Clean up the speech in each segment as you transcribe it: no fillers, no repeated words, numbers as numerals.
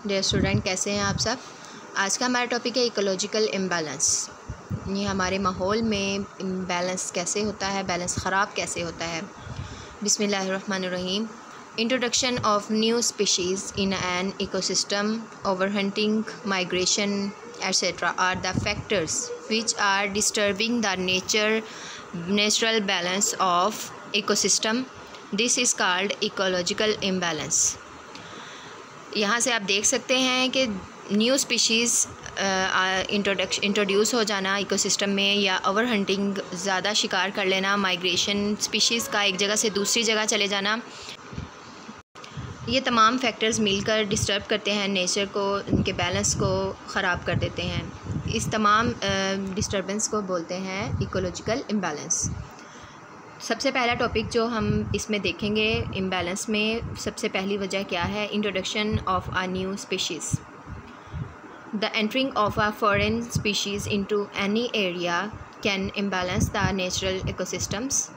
Dear student, कैसे हैं आप सब। आज का हमारा टॉपिक है इकोलॉजिकल इम्बैलेंस। ये हमारे माहौल में इम्बैलेंस कैसे होता है, बैलेंस ख़राब कैसे होता है। बिस्मिल्लाहिर्रहमानिर्रहीम। Introduction of new species in an ecosystem, overhunting, migration etcetera are the factors which are disturbing the natural balance of ecosystem. This is called ecological imbalance. यहाँ से आप देख सकते हैं कि न्यू स्पीशीज़ इंट्रोड्यूस हो जाना इकोसिस्टम में, या ओवर हंटिंग, ज़्यादा शिकार कर लेना, माइग्रेशन, स्पीशीज़ का एक जगह से दूसरी जगह चले जाना, ये तमाम फैक्टर्स मिलकर डिस्टर्ब करते हैं नेचर को, उनके बैलेंस को ख़राब कर देते हैं। इस तमाम डिस्टर्बेंस को बोलते हैं इकोलॉजिकल इम्बैलेंस। सबसे पहला टॉपिक जो हम इसमें देखेंगे इम्बैलेंस में, सबसे पहली वजह क्या है। Introduction of a new species. The entering of a foreign species into any area can imbalance the natural ecosystems.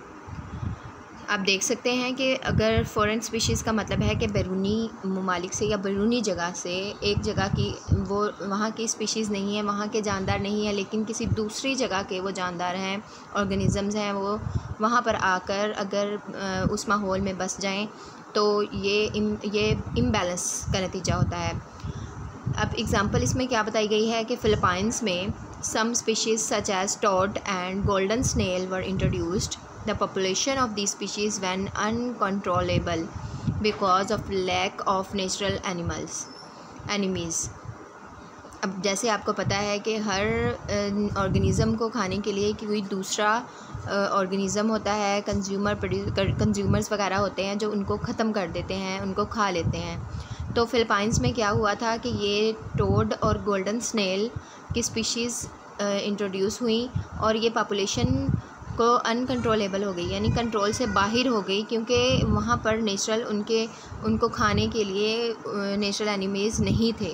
आप देख सकते हैं कि अगर फ़ॉरेन स्पीशीज़ का मतलब है कि बैरूनी ममालिक से या बैरूनी जगह से, एक जगह की वो वहाँ की स्पीशीज़ नहीं है, वहाँ के जानदार नहीं है, लेकिन किसी दूसरी जगह के वो जानदार हैं, ऑर्गेनिज़म्स हैं, वो वहाँ पर आकर अगर उस माहौल में बस जाएं तो ये इम्बैलेंस का नतीजा होता है। अब एग्ज़ाम्पल इसमें क्या बताई गई है कि फ़िलीपाइंस में some species such as toad and golden snail were introduced. The population of these species went uncontrollable because of lack of natural enemies। अब जैसे आपको पता है कि हर ऑर्गेनिज़म को खाने के लिए कोई दूसरा ऑर्गेनिज़म होता है, कंज्यूमर्स वगैरह होते हैं जो उनको ख़त्म कर देते हैं, उनको खा लेते हैं। तो फ़िलीपाइंस में क्या हुआ था कि ये टोड और गोल्डन स्नेल की स्पीशीज़ इंट्रोड्यूस हुई और ये पॉपुलेशन को अनकंट्रोलेबल हो गई, यानी कंट्रोल से बाहर हो गई, क्योंकि वहाँ पर नेचुरल उनको खाने के लिए नेचुरल एनिमीज़ नहीं थे,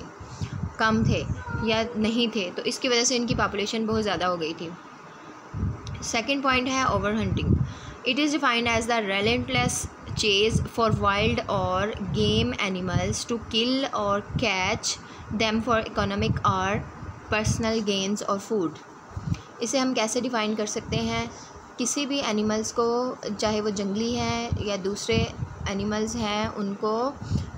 कम थे या नहीं थे, तो इसकी वजह से इनकी पॉपुलेशन बहुत ज़्यादा हो गई थी। सेकंड पॉइंट है overhunting. It is defined as the relentless chase for wild or game animals to kill or catch them for economic और पर्सनल गेन्स और फूड। इसे हम कैसे डिफ़ाइन कर सकते हैं। किसी भी एनिमल्स को, चाहे वो जंगली हैं या दूसरे एनिमल्स हैं, उनको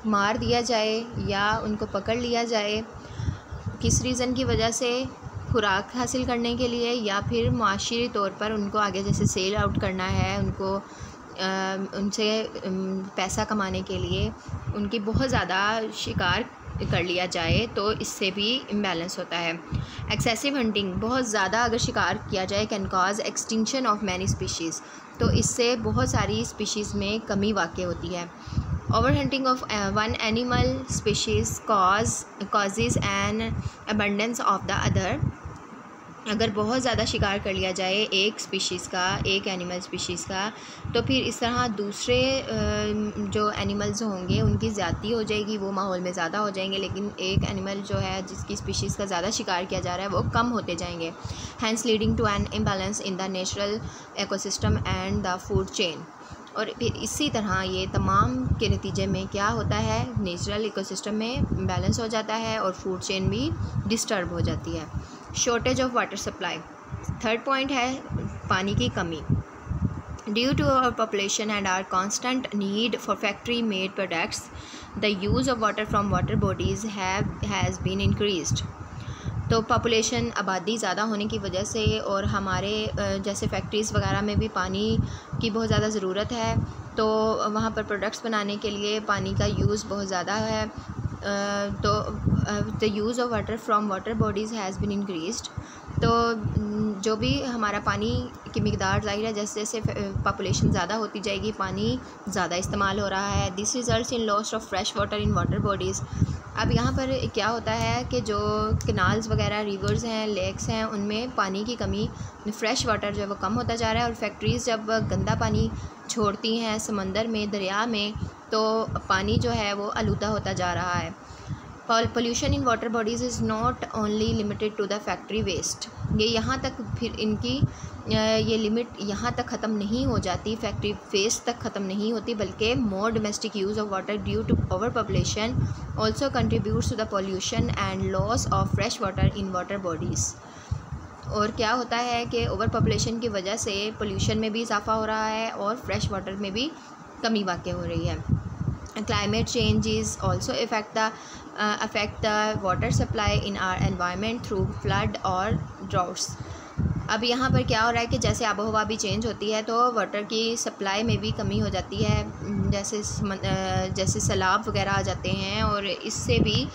मार दिया जाए या उनको पकड़ लिया जाए किस रीज़न की वजह से, खुराक हासिल करने के लिए या फिर माशी तौर पर उनको आगे जैसे सेल आउट करना है, उनको उनसे पैसा कमाने के लिए उनकी बहुत ज़्यादा शिकार कर लिया जाए, तो इससे भी इम्बैलेंस होता है। एक्सेसिव हंटिंग, बहुत ज़्यादा अगर शिकार किया जाए, can cause extinction of many species, तो इससे बहुत सारी स्पीशीज़ में कमी वाक़ होती है। Over hunting of one animal species causes N abundance of the other. अगर बहुत ज़्यादा शिकार कर लिया जाए एक स्पीशीज़ का, एक एनिमल स्पीशीज़ का, तो फिर इस तरह दूसरे जो एनिमल्स होंगे उनकी ज़्यादती हो जाएगी, वो माहौल में ज़्यादा हो जाएंगे, लेकिन एक एनिमल जो है जिसकी स्पीशीज़ का ज़्यादा शिकार किया जा रहा है वो कम होते जाएंगे। Hence leading to an imbalance in the natural ecosystem and the food chain. और फिर इसी तरह ये तमाम के नतीजे में क्या होता है, नेचुरल इकोसिस्टम में बैलेंस हो जाता है और फूड चेन भी डिस्टर्ब हो जाती है। Shortage of water supply. Third point है पानी की कमी। Due to our population and our constant need for factory made products, the use of water from water bodies has been increased. तो population, आबादी ज़्यादा होने की वजह से और हमारे जैसे फैक्ट्रीज़ वगैरह में भी पानी की बहुत ज़्यादा ज़रूरत है, तो वहाँ पर प्रोडक्ट्स बनाने के लिए पानी का यूज़ बहुत ज़्यादा है। तो the use of water from water bodies has been increased. तो जो भी हमारा पानी की मिकदार, ज़ाहिर है जैसे जैसे पॉपुलेशन ज़्यादा होती जाएगी पानी ज़्यादा इस्तेमाल हो रहा है। This results in loss of fresh water in water bodies. अब यहाँ पर क्या होता है कि जो कैनाल्स वगैरह, रिवर्स हैं, लेक्स हैं, उनमें पानी की कमी, फ़्रेश वाटर जो है वो कम होता जा रहा है, और फैक्ट्रीज़ जब गंदा पानी छोड़ती हैं समंदर में, दरिया में, तो पानी जो है वो आलूदा होता जा रहा है। Pollution in water bodies is not only limited to the factory waste. ये यहाँ तक फिर इनकी ये लिमिट यहाँ तक ख़त्म नहीं हो जाती, फैक्ट्री फेस तक ख़त्म नहीं होती, बल्कि more domestic use of water due to overpopulation also contributes to the pollution and loss of fresh water in water bodies. और क्या होता है कि ओवर पॉपुलेशन की वजह से पोल्यूशन में भी इजाफा हो रहा है और फ्रेश वाटर में भी कमी वाक़ हो रही है। Climate change is also affect the water supply in our environment through flood और ड्राउट्स। अब यहाँ पर क्या हो रहा है कि जैसे आबोहवा भी चेंज होती है तो वाटर की सप्लाई में भी कमी हो जाती है, जैसे सैलाब वगैरह आ जाते हैं और इससे भी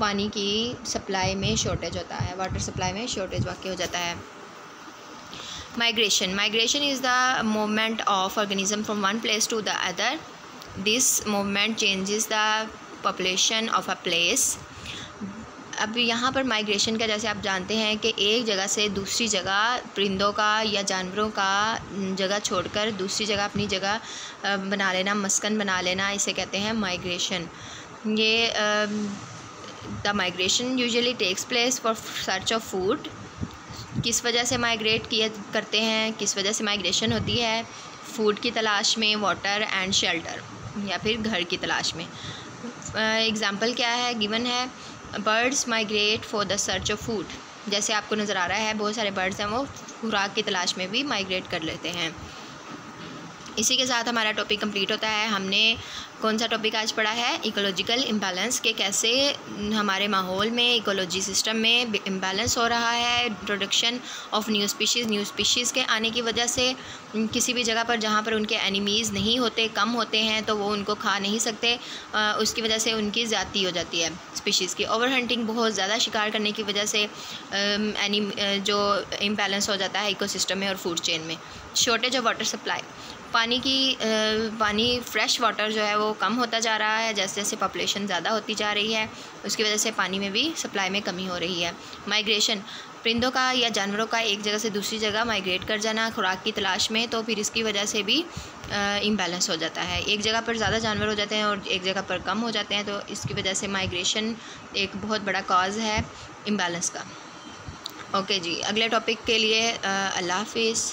पानी की सप्लाई में शॉर्टेज होता है, वाटर सप्लाई में शॉर्टेज वाक़ हो जाता है। Migration is the movement of organism from one place to the other. This movement changes the population of a place. अब यहाँ पर माइग्रेशन का जैसे आप जानते हैं कि एक जगह से दूसरी जगह परिंदों का या जानवरों का जगह छोड़कर दूसरी जगह अपनी जगह बना लेना, मस्कन बना लेना, इसे कहते हैं माइग्रेशन। ये the migration usually takes place for search of food. किस वजह से माइग्रेट करते हैं, किस वजह से माइग्रेशन होती है? फूड की तलाश में, वाटर एंड शेल्टर, या फिर घर की तलाश में। एग्ज़ाम्पल क्या है गिवन है, birds migrate for the search of food. जैसे आपको नज़र आ रहा है बहुत सारे बर्ड्स हैं वो खुराक की तलाश में भी माइग्रेट कर लेते हैं। इसी के साथ हमारा टॉपिक कंप्लीट होता है। हमने कौन सा टॉपिक आज पढ़ा है? इकोलॉजिकल इम्बैलेंस, के कैसे हमारे माहौल में, इकोलॉजी सिस्टम में इम्बैलेंस हो रहा है। इंट्रोडक्शन ऑफ न्यू स्पीशीज़ के आने की वजह से किसी भी जगह पर जहाँ पर उनके एनिमीज़ नहीं होते, कम होते हैं, तो वो उनको खा नहीं सकते, उसकी वजह से उनकी ज़्यादती हो जाती है स्पीशीज़ की। ओवर हंटिंग, बहुत ज़्यादा शिकार करने की वजह से जो इम्बैलेंस हो जाता है इकोसिस्टम में और फूड चेन में। शॉर्टेज ऑफ वाटर सप्लाई, पानी फ्रेश वाटर जो है वो कम होता जा रहा है जैसे जैसे पॉपुलेशन ज़्यादा होती जा रही है, उसकी वजह से पानी में भी सप्लाई में कमी हो रही है। माइग्रेशन, परिंदों का या जानवरों का एक जगह से दूसरी जगह माइग्रेट कर जाना खुराक की तलाश में, तो फिर इसकी वजह से भी इम्बैलेंस हो जाता है। एक जगह पर ज़्यादा जानवर हो जाते हैं और एक जगह पर कम हो जाते हैं, तो इसकी वजह से माइग्रेशन एक बहुत बड़ा कॉज है इम्बैलेंस का। ओके जी, अगले टॉपिक के लिए अल्लाह हाफिज़।